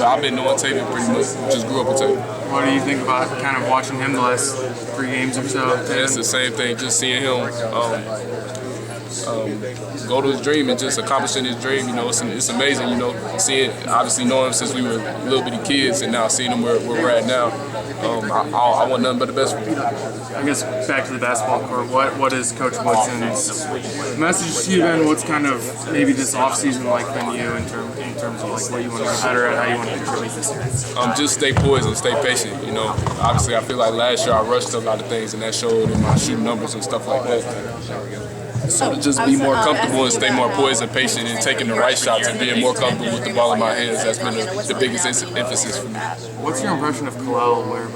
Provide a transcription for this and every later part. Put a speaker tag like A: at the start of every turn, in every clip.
A: I've been knowing Taven pretty much. Just grew up with Taven.
B: What do you think about kind of watching him the last 3 games or so?
A: Yeah, it's the same thing. Just seeing him go to his dream and just accomplishing his dream. You know, it's amazing. You know, seeing obviously knowing him since we were little bitty kids, and now seeing him where we're at now. I want nothing but the best for him.
B: I guess back to the basketball court. What is Coach Woodson's message to you then? What's kind of maybe this offseason like been you in terms of like what you want to get better at, how you want to contribute this year?
A: Just stay poised and stay patient. You know, obviously I feel like last year I rushed a lot of things, and that showed in my shooting numbers and stuff like that. So to just be more comfortable and stay more poised and patient and taking the right shots and being more comfortable with the ball in my hands, that's been the biggest emphasis for me.
B: What's your impression of Kalel Ware?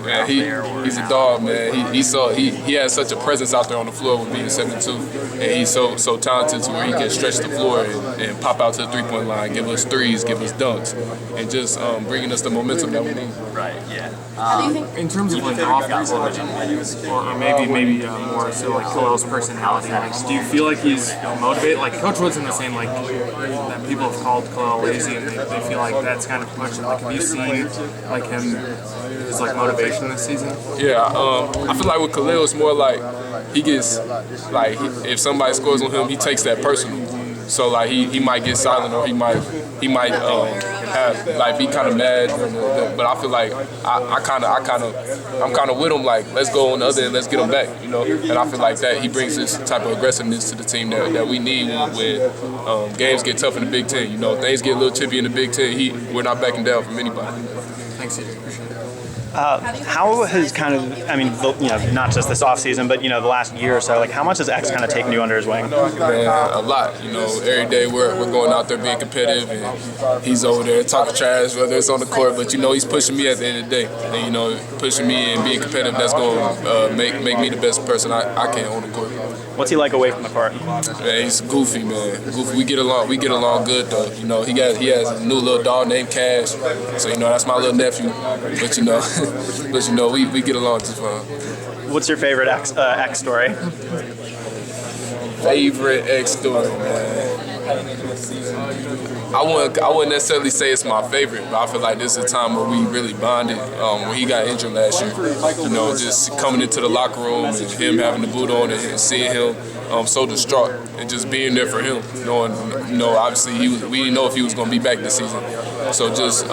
A: Man, he's a dog, man. He has such a presence out there on the floor with being 7'2", and he's so talented to where he can stretch the floor and pop out to the three-point line, give us threes, give us dunks, and just bringing us the momentum that we need.
C: Right. Yeah.
B: In terms of like the offense, or maybe more so like Kalel's personality, like, do you feel like he's motivated? Like Coach Woodson was saying, like that people have called Kalel lazy, and they feel like that's kind of pushed him. Like, have you seen like his like motivation this season?
A: Yeah, I feel like with Kalel, it's more like he gets like if somebody scores on him, he takes that personal. So like he might get silent, or he might have like be kind of mad, but I feel like I'm kind of with him, like let's go on the other end, let's get him back, you know. And I feel like that he brings this type of aggressiveness to the team that we need when games get tough in the Big Ten. You know, things get a little chippy in the Big Ten. We're not backing down from anybody.
B: Thanks, CJ. Appreciate it.
C: How has kind of, I mean, you know, not just this offseason, but, you know, the last year or so, like, how much has X kind of taken you under his wing?
A: Man, a lot. You know, every day we're going out there being competitive, and he's over there talking trash, whether it's on the court, but, you know, he's pushing me at the end of the day. And, you know, pushing me and being competitive, that's going to make me the best person I can on the court.
C: What's he like away from the court?
A: Man, he's goofy, man. Goofy. We get along good, though. You know, he has a new little dog named Cash, so, you know, that's my little nephew. But, you know, we get along just fine.
C: What's your favorite X story?
A: Favorite X story, man. I wouldn't necessarily say it's my favorite, but I feel like this is a time where we really bonded. When he got injured last year, you know, just coming into the locker room and him having the boot on and seeing him so distraught and just being there for him, knowing, you know, obviously we didn't know if he was going to be back this season. So just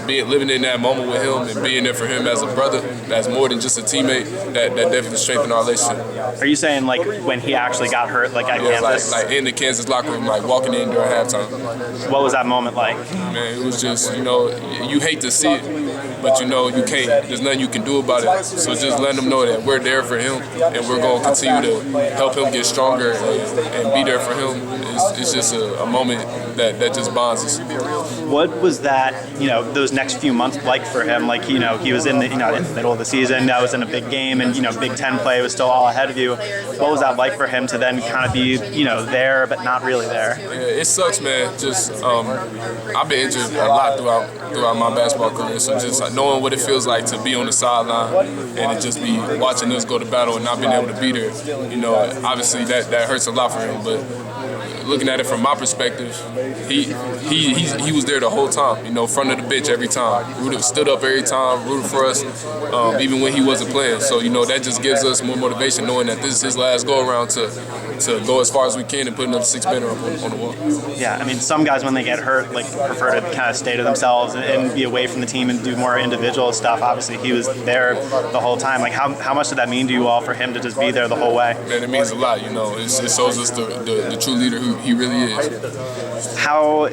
A: living in that moment with him and being there for him as a brother, as more than just a teammate, that definitely strengthened our relationship.
C: Are you saying like when he actually got hurt, like at campus?
A: Like in the Kansas locker room, like walking in during halftime.
C: What was that moment like?
A: Man, it was just, you know, you hate to see it, but you know you can't. There's nothing you can do about it. So just letting him know that we're there for him and we're going to continue to help him get stronger and be there for him. It's just a moment that just bonds us.
C: What was that, you know, those next few months like for him? Like, you know, he was in the middle of the season, that was in a big game, and, you know, Big Ten play was still all ahead of you. What was that like for him to then kind of be, you know, there but not really there?
A: Yeah, it sucks, man. Just I've been injured a lot throughout my basketball career, so just like knowing what it feels like to be on the sideline and to just be watching us go to battle and not being able to be there, you know, obviously that hurts a lot for him, but looking at it from my perspective, he was there the whole time, you know, front of the bench every time. Stood up every time, rooted for us, even when he wasn't playing. So, you know, that just gives us more motivation knowing that this is his last go-around to go as far as we can and put another six-banner up on the wall.
C: Yeah, I mean, some guys when they get hurt, like, prefer to kind of stay to themselves and be away from the team and do more individual stuff. Obviously, he was there the whole time. Like, how much did that mean to you all for him to just be there the whole way?
A: Man, it means a lot, you know. It shows us the true leader who he really is.
C: How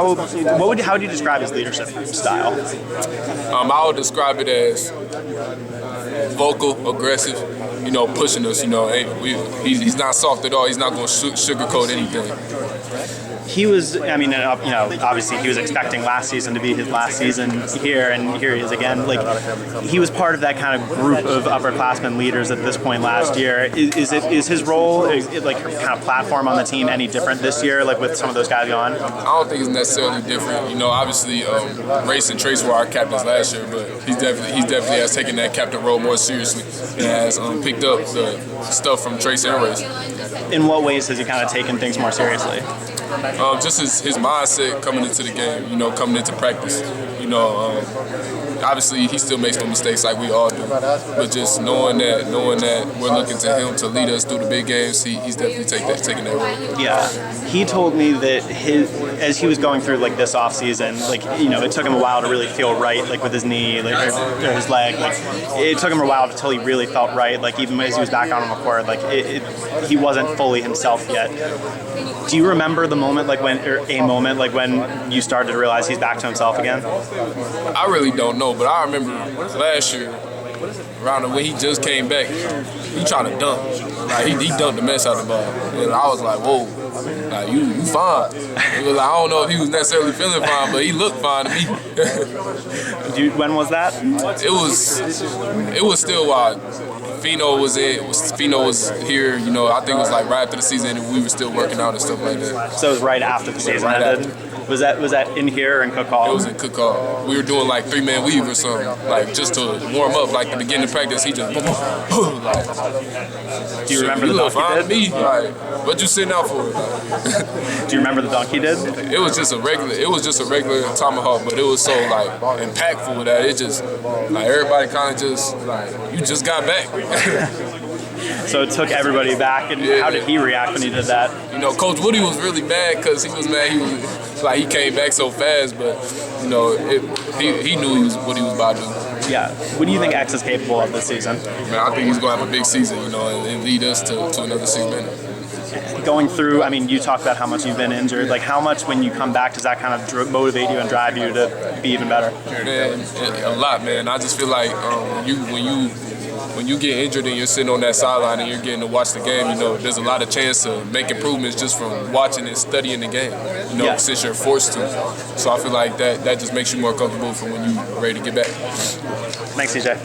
C: would you describe his leadership style?
A: I would describe it as vocal, aggressive, you know, pushing us. You know, he's not soft at all. He's not going to sugarcoat anything.
C: He was, I mean, you know, obviously he was expecting last season to be his last season here, and here he is again. Like, he was part of that kind of group of upperclassmen leaders at this point last year. Is his role, like, kind of platform on the team any different this year, like with some of those guys gone?
A: I don't think it's necessarily different. You know, obviously, Race and Trace were our captains last year, but he definitely has taken that captain role more seriously and has picked up the stuff from Trace and Race.
C: In what ways has he kind of taken things more seriously?
A: Just his mindset coming into the game, coming into practice. Obviously he still makes no mistakes like we all do, but just knowing that we're looking to him to lead us through the big games, he's definitely taking that role.
C: Yeah, he told me that as he was going through like this off season, it took him a while to really feel right, like with his knee, or his leg. It took him a while until he really felt right. Like even as he was back out on the court, he wasn't fully himself yet. Do you remember the moment, when you started to realize he's back to himself again?
A: I really don't know, but I remember last year, around when he just came back, he tried to dunk. He dunked the mess out of the ball. And I was like, whoa, you fine. It was I don't know if he was necessarily feeling fine, but he looked fine to me.
C: When was that?
A: It was still wild. Fino was here, I think it was like right after the season and we were still working out and stuff like that.
C: So it was right after the season ended? Was that in here in Cook Hall?
A: It was in Cook Hall. We were doing like 3-man weave or something, just to warm up, the beginning of practice. He just
C: Do you remember the dunk he did?
A: What you sitting out for?
C: Do you remember the dunk he did?
A: It was just a regular tomahawk, but it was so impactful that it just everybody kind of just you just got back.
C: So it took everybody back, and how did he react when he did that?
A: Coach Woody was really mad because he was mad he came back so fast, but he knew what he was about to do.
C: Yeah. What do you think X is capable of this season?
A: Man, I think he's going to have a big season, and lead us to another 6 minutes.
C: Going through, you talked about how much you've been injured. How much when you come back does that kind of motivate you and drive you to be even better?
A: Man, a lot, man. I just feel like when you get injured and you're sitting on that sideline and you're getting to watch the game, there's a lot of chance to make improvements just from watching and studying the game, since you're forced to. So I feel like that just makes you more comfortable for when you're ready to get back.
C: Thanks, CJ.